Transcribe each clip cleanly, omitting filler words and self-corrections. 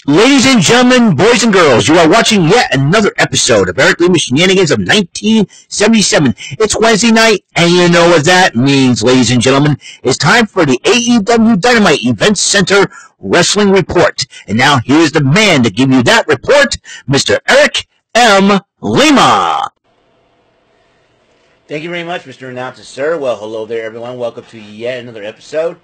Ladies and gentlemen, boys and girls, you are watching yet another episode of Eric Lima Shenanigans of 1977. It's Wednesday night, and you know what that means, ladies and gentlemen. It's time for the AEW Dynamite Event Center Wrestling Report. And now here's the man to give you that report, Mr. Eric M. Lima. Thank you very much, Mr. Announcer, sir. Well, hello there, everyone. Welcome to yet another episode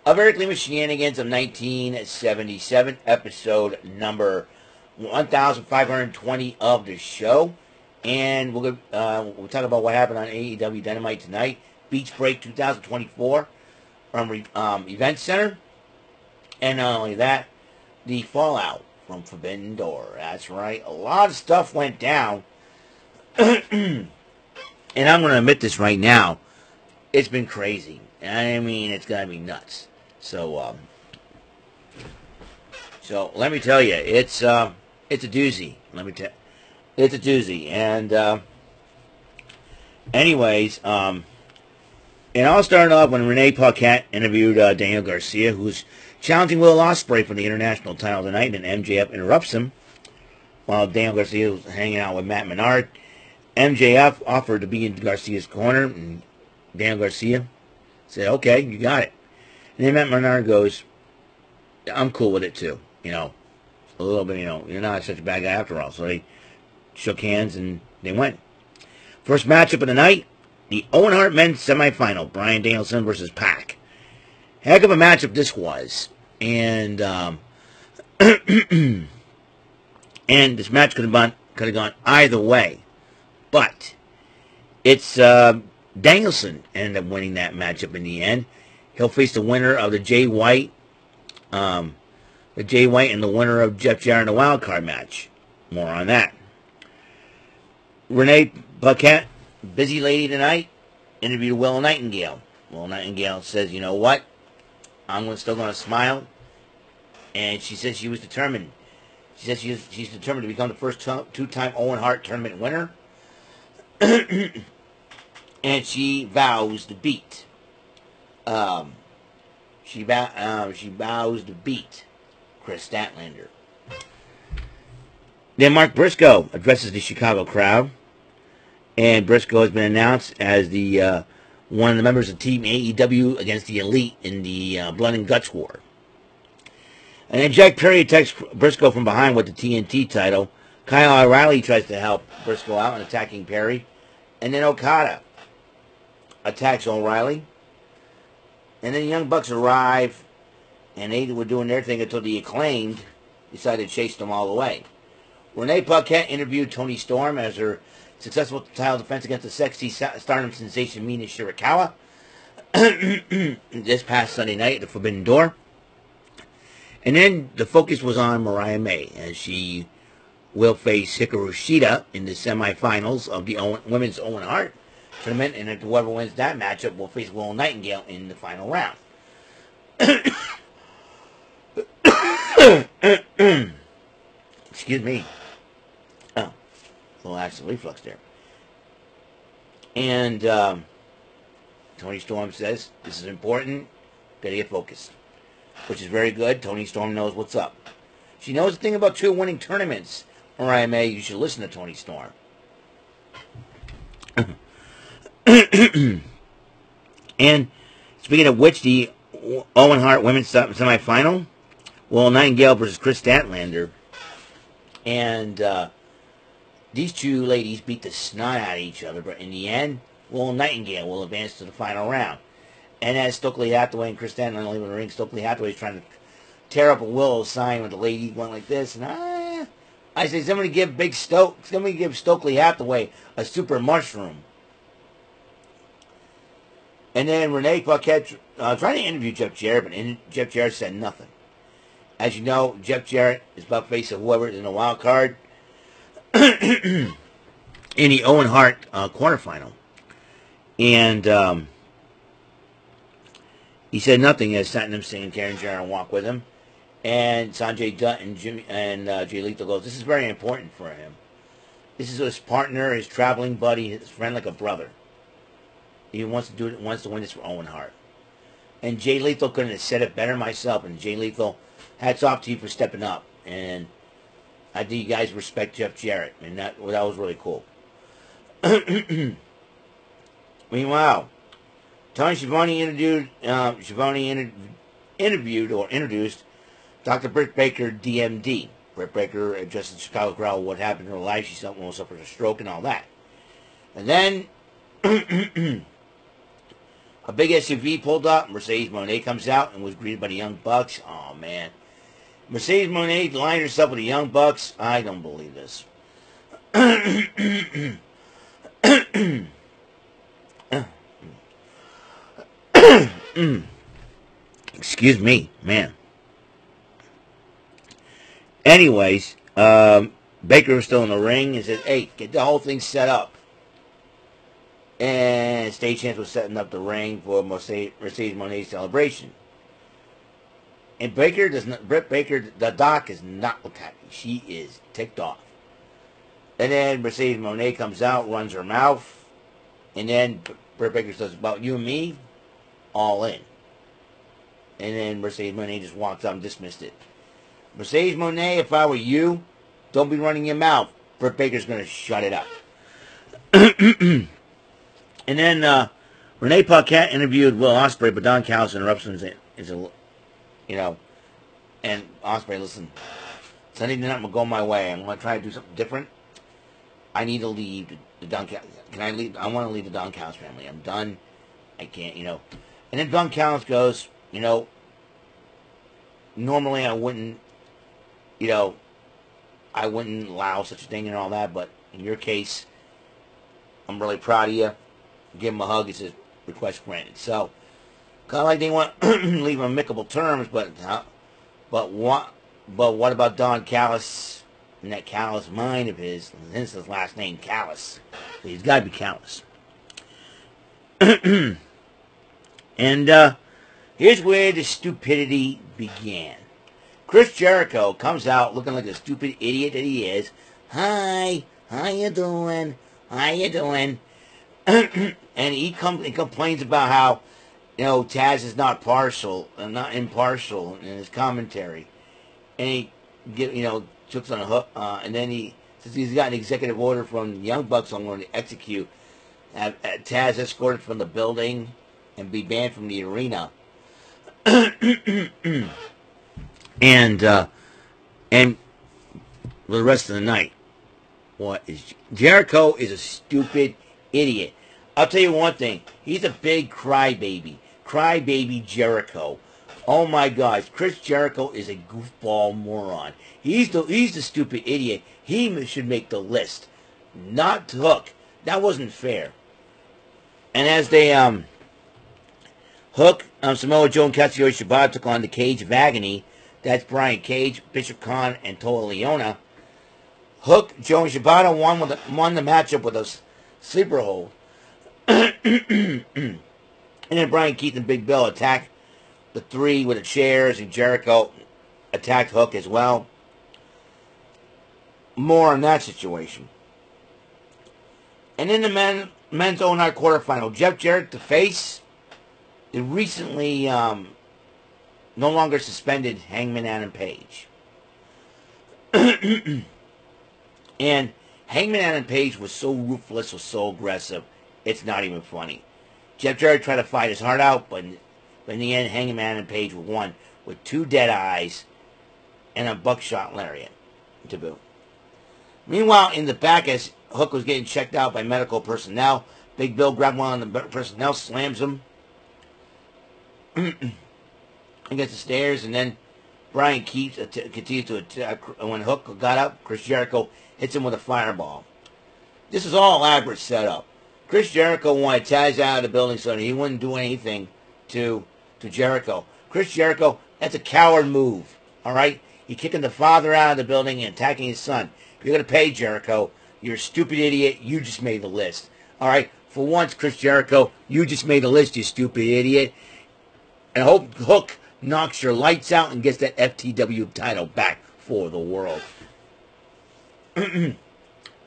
of Eric Lima Shenanigans of 1977, episode number 1520 of the show. And we'll talk about what happened on AEW Dynamite tonight. Beach Break 2024 from Event Center. And not only that, the fallout from Forbidden Door. That's right. A lot of stuff went down. And I'm going to admit this right now. It's been crazy. I mean, it's got to be nuts. So let me tell you, it's a doozy. It's a doozy. And anyways, it all started off when Renee Paquette interviewed Daniel Garcia, who's challenging Will Ospreay for the international title tonight, and MJF interrupts him while Daniel Garcia was hanging out with Matt Menard. MJF offered to be in Garcia's corner, and Daniel Garcia said, "Okay, you got it." And then Matt Menard goes, "I'm cool with it too, a little bit, you're not such a bad guy after all." So they shook hands and they went. First matchup of the night, the Owen Hart men's semifinal, Bryan Danielson versus Pac. Heck of a matchup this was. And and this match could have gone either way. But it's Danielson ended up winning that matchup in the end. He'll face the winner of the Jay White and the winner of Jeff Jarrett in the wild card match. More on that. Renee Paquette, busy lady tonight, interviewed Will Nightingale. Will Nightingale says, "You know what? I'm still going to smile." And she says she was determined. She says she's determined to become the first two-time Owen Hart tournament winner. And she vows to beat. She vows to beat Chris Statlander. Then Mark Briscoe addresses the Chicago crowd, and Briscoe has been announced as the one of the members of Team AEW against the Elite in the Blood and Guts War. And then Jack Perry attacks Briscoe from behind with the TNT title. Kyle O'Reilly tries to help Briscoe out in attacking Perry. And then Okada attacks O'Reilly. And then the Young Bucks arrive. And they were doing their thing until the Acclaimed decided to chase them all away. Renee Paquette interviewed Toni Storm as her successful title defense against the sexy Stardom sensation Mina Shirakawa this past Sunday night at the Forbidden Door. And then the focus was on Mariah May as she will face Hikaru Shida in the semifinals of the Women's Owen Hart tournament, and whoever wins that matchup will face Will Nightingale in the final round. Excuse me. Oh, a little acid reflux there. And Toni Storm says, "This is important. Gotta get focused." Which is very good. Toni Storm knows what's up. She knows the thing about two winning tournaments. Mariah May, you should listen to Toni Storm. And speaking of which, the Owen Hart women's semifinal, Will Nightingale versus Chris Statlander. And these two ladies beat the snot out of each other, but in the end, Will Nightingale will advance to the final round. And as Stokely Hathaway and Chris Statlander leave the ring, Stokely Hathaway is trying to tear up a Willow sign with the lady going like this, and I say, somebody give Stokely Hathaway a super mushroom. And then Renee Paquette trying to interview Jeff Jarrett, but Jeff Jarrett said nothing. As you know, Jeff Jarrett is about to face whoever is in the wild card in the Owen Hart quarterfinal. And he said nothing as Satnam Singh and Karen Jarrett walk with him. And Sanjay Dutt and Jay Lethal goes, "This is very important for him. This is his partner, his traveling buddy, his friend, like a brother. He wants to win this for Owen Hart." And Jay Lethal couldn't have said it better myself. And Jay Lethal, hats off to you for stepping up And I think you guys respect Jeff Jarrett, and that was really cool. Meanwhile, Tony Schiavone introduced Dr. Britt Baker, DMD. Britt Baker addressed the Chicago crowd what happened in her life. She almost suffered a stroke and all that. And then a big SUV pulled up. Mercedes Moné comes out and was greeted by the Young Bucks. Oh, man. Mercedes Moné lined herself with the Young Bucks. I don't believe this. Excuse me, man. Anyways, Baker was still in the ring and said, hey, get the whole thing set up. And Stagehand was setting up the ring for Mercedes Moné's celebration. And Britt Baker, the doc, is not look happy. She is ticked off. And then Mercedes Moné comes out, runs her mouth. And then Britt Baker says, about you and me, all in. And then Mercedes Moné just walks out and dismissed it. Mercedes Moné, if I were you, don't be running your mouth. Britt Baker's going to shut it up. And then Renee Paquette interviewed Will Ospreay, but Don Callis interrupts him and Ospreay, listen, Sunday night I'm going to go my way. I'm going to try to do something different. I need to leave the Don Callis. Can I leave? I want to leave the Don Callis family. I'm done. I can't, And then Don Callis goes, normally I wouldn't, I wouldn't allow such a thing and all that, but in your case, I'm really proud of you. Give him a hug. He says, request granted. So, kind of like they want to leave on amicable terms, but what about Don Callis and that callous mind of his? Hence his last name, Callis. So he's got to be callous. And here's where the stupidity began. Chris Jericho comes out looking like the stupid idiot that he is. Hi, how you doing? How you doing? And he complains about how, Taz is not impartial in his commentary. And he took on a hook, and then he says he's got an executive order from the Young Bucks on going to execute. Have Taz escorted from the building and be banned from the arena. And for the rest of the night, Jericho is a stupid idiot. I'll tell you one thing. He's a big crybaby. Crybaby Jericho. Oh my God. Chris Jericho is a goofball moron. He's the stupid idiot. He should make the list. Not Hook. That wasn't fair. And as they, Hook, Samoa Joe and Katsuyoshi Shibata took on the Cage of Agony. That's Brian Cage, Bishop Khan, and Toa Leona. Hook, Joe, and Shibata won the matchup with a sleeper hold. And then Brian Keith and Big Bill attacked the three with the chairs, and Jericho attacked Hook as well. More on that situation. And in the men's all-night quarterfinal, Jeff Jarrett, the face, it recently no longer suspended Hangman Adam Page. And Hangman Adam Page was so ruthless, was so aggressive, it's not even funny. Jeff Jarrett tried to fight his heart out, but in the end, Hangman Adam Page won with 2 dead eyes and a buckshot lariat to boot. Meanwhile, in the back, as Hook was getting checked out by medical personnel, Big Bill grabbed one of the personnel, slams him against the stairs, and then Brian Keith continues to attack. When Hook got up, Chris Jericho hits him with a fireball. This is all elaborate setup. Chris Jericho wanted Taz out of the building so that he wouldn't do anything to Jericho. Chris Jericho, that's a coward move, all right? He's kicking the father out of the building and attacking his son. If you're going to pay Jericho, you're a stupid idiot. You just made the list, all right? For once, Chris Jericho, you just made the list, you stupid idiot. And I hope Hook knocks your lights out and gets that FTW title back for the world.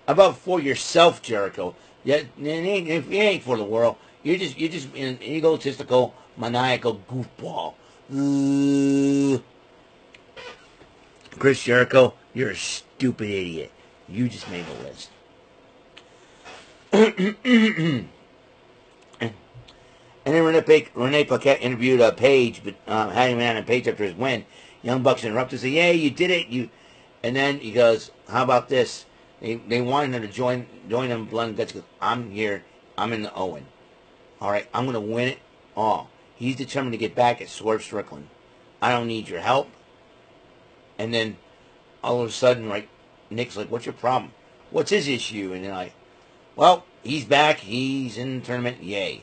About for yourself, Jericho. Yeah, if you ain't for the world, you're just an egotistical, maniacal goofball. Chris Jericho, you're a stupid idiot. You just made the list. And then Renee Paquette interviewed Paige, but Hangman and Paige after his win. Young Bucks interrupted and said, "Yeah, you did it." And then he goes, "How about this?" They wanted him to join them. Blood and Guts goes, "I'm here. I'm in the Owen. All right, I'm going to win it all." He's determined to get back at Swerve Strickland. I don't need your help. And then all of a sudden, like, Nick's like, "What's your problem? What's his issue?" And they're like, "Well, he's back. He's in the tournament. Yay."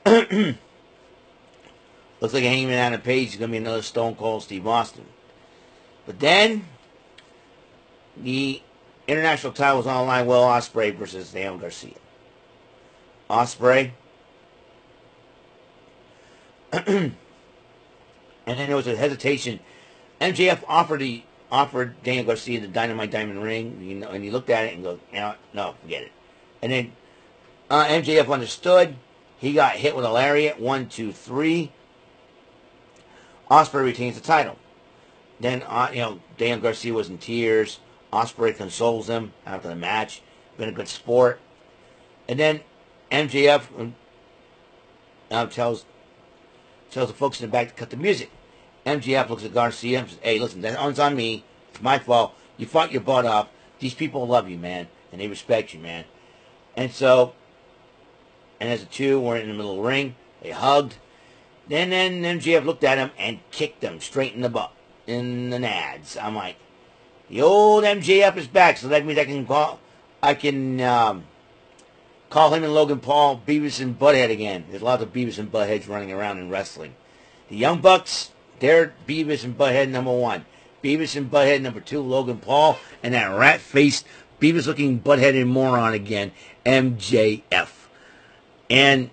Looks like Hangman Adam Page is going to be another Stone Cold Steve Austin. But then, the international title was on the line. Will Ospreay versus Daniel Garcia. Ospreay. And then there was a hesitation. MJF offered Daniel Garcia the Dynamite Diamond Ring, and he looked at it and goes, "No, forget it." And then MJF understood. He got hit with a lariat. 1, 2, 3. Ospreay retains the title. Then, Daniel Garcia was in tears. Ospreay consoles him after the match. Been a good sport. And then MJF tells the folks in the back to cut the music. MJF looks at Garcia and says, "Hey, listen, that one's on me. It's my fault. You fought your butt off. These people love you, man, and they respect you, man." And so, and as the two were in the middle of the ring, they hugged. Then MJF looked at him and kicked him straight in the butt, in the nads. I'm like, the old MJF is back, so that means I can call him and Logan Paul Beavis and Butthead again. There's lots of Beavis and Buttheads running around in wrestling. The Young Bucks, they're Beavis and Butthead number 1. Beavis and Butthead number 2, Logan Paul, and that rat-faced, Beavis-looking buttheaded moron again, MJF. And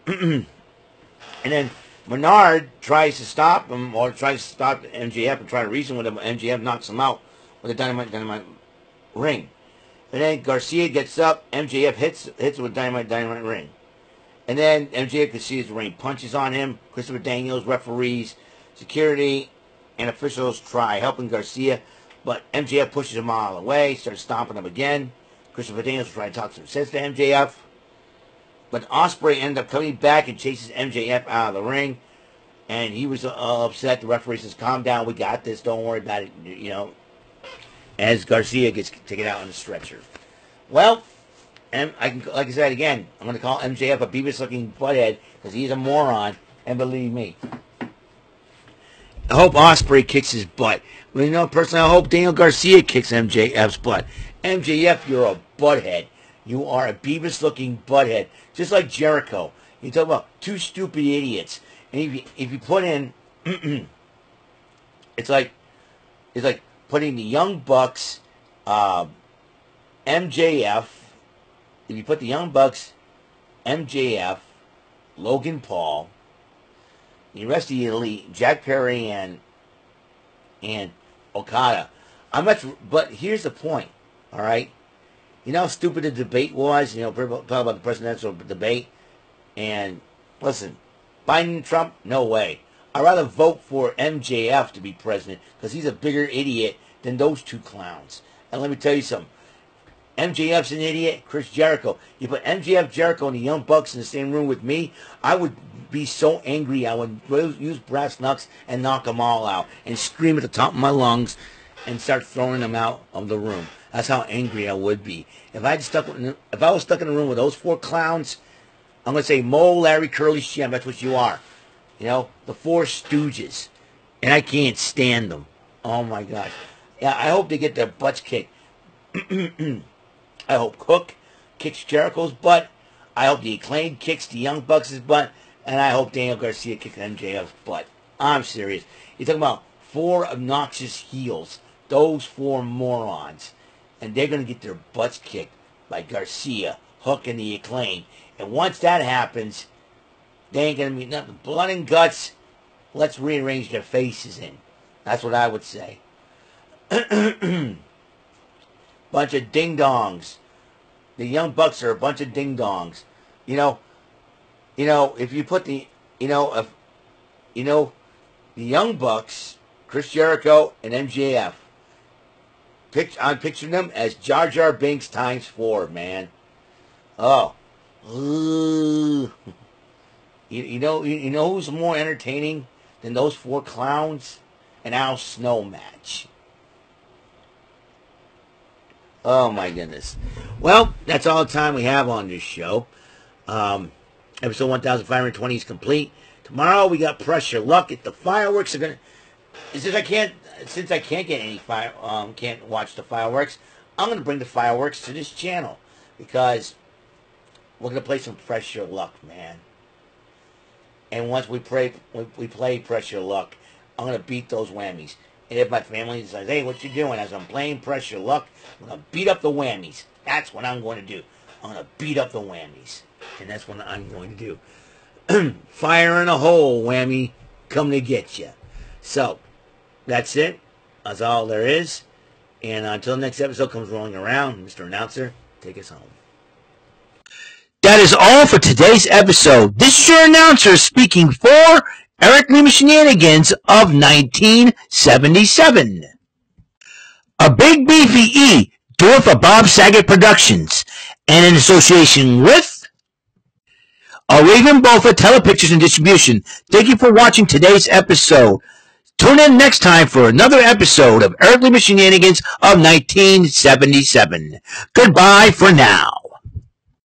and then Menard tries to stop him, or tries to stop MJF and try to reason with him. MJF knocks him out with a dynamite ring. And then Garcia gets up. MJF hits with dynamite ring. And then MJF can see his ring punches on him. Christopher Daniels, referees, security, and officials try helping Garcia, but MJF pushes him all the way, starts stomping him again. Christopher Daniels tries to talk some sense to MJF. But Ospreay ended up coming back and chases MJF out of the ring. And he was upset. The referee says, "Calm down, we got this, don't worry about it," as Garcia gets taken out on the stretcher. Well, and like I said again, I'm going to call MJF a Beavis-looking butthead because he's a moron. And believe me, I hope Ospreay kicks his butt. Well, personally, I hope Daniel Garcia kicks MJF's butt. MJF, you're a butthead. You are a Beavis-looking butthead, just like Jericho. You talk about two stupid idiots, and if you put in, it's like putting the Young Bucks, MJF. If you put the Young Bucks, MJF, Logan Paul, the rest of the elite, Jack Perry and Okada. But here's the point. All right. You know how stupid the debate was? Talk about the presidential debate. And listen, Biden and Trump, no way. I'd rather vote for MJF to be president because he's a bigger idiot than those two clowns. And let me tell you something. MJF's an idiot. Chris Jericho. You put MJF, Jericho, and the Young Bucks in the same room with me, I would be so angry I would use brass knucks and knock them all out and scream at the top of my lungs and start throwing them out of the room. That's how angry I would be. If I was stuck in a room with those four clowns, I'm going to say Mo, Larry, Curly, Shem. That's what you are. The Four Stooges. And I can't stand them. Oh, my gosh. Yeah, I hope they get their butts kicked. I hope Cook kicks Jericho's butt. I hope the Acclaimed kicks the Young Bucks' butt. And I hope Daniel Garcia kicks MJF's butt. I'm serious. You're talking about four obnoxious heels. Those four morons. And they're going to get their butts kicked by Garcia, Hook, and the Acclaimed. And once that happens, they ain't going to be nothing. Blood and guts, let's rearrange their faces in. That's what I would say. Bunch of ding-dongs. The Young Bucks are a bunch of ding-dongs. If you put the Young Bucks Chris Jericho and MJF. I'm picturing them as Jar Jar Binks times 4, man. Oh. Ooh. You know who's more entertaining than those 4 clowns? An Al Snow match. Oh my goodness. Well, that's all the time we have on this show. Episode 1520 is complete. Tomorrow we got Pressure Luck. If the fireworks are gonna, since I can't get any can't watch the fireworks, I'm gonna bring the fireworks to this channel because we're gonna play some Pressure Luck, man. And once we play Pressure Luck, I'm gonna beat those whammies. And if my family says, "Hey, what you doing?" As I'm playing Pressure Luck, I'm gonna beat up the whammies. That's what I'm going to do. I'm gonna beat up the whammies, and that's what I'm going to do. Fire in a hole, whammy, come to get you. So that's it. That's all there is. And until the next episode comes rolling around, Mr. Announcer, take us home. That is all for today's episode. This is your announcer speaking for Eric Lima Shenanigans of 1977. A Big Beefy E, do it for Bob Saget Productions, and in association with Raven Bofa Telepictures and Distribution. Thank you for watching today's episode. Tune in next time for another episode of Eric Lima Shenanigans of 1977. Goodbye for now.